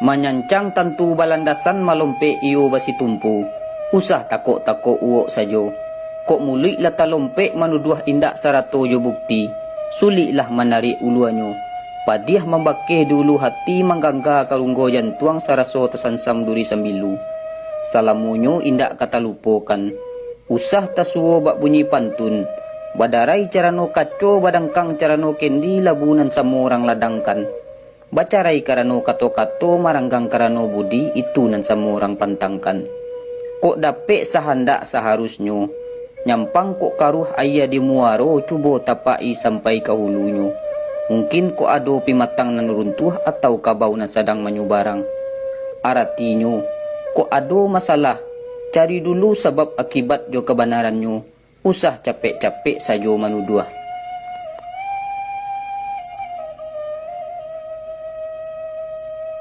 Manyancang tantu balandasan malompe iyo basi tumpu. Usah takok-takok uok sajo. Kok mulik lah talompe manuduh indak sarato jo bukti. Suliklah menarik uluanyo. Padiah membakeh dulu hati manggangga karunggo jantuang saraso tasansam duri sambilu. Salamunyo indak kata lupokan. Usah tasuo bak bunyi pantun. Badarai carano kaco badangkang carano kendi labunan samorang ladangkan. Bacarai karano kato-kato maranggang karano budi itu nan samorang pantangkan. Kok dapet sahandak seharusnyo. Nyampang kok karuh ayah di muaro cubo tapai sampai ke hulunya. Mungkin kok ado pimatang nan runtuh atau kabau nan sedang menyubarang. Aratinyo, kok ado masalah, cari dulu sebab akibat jo kebenarannya. Usah capek-capek sajo manuduah.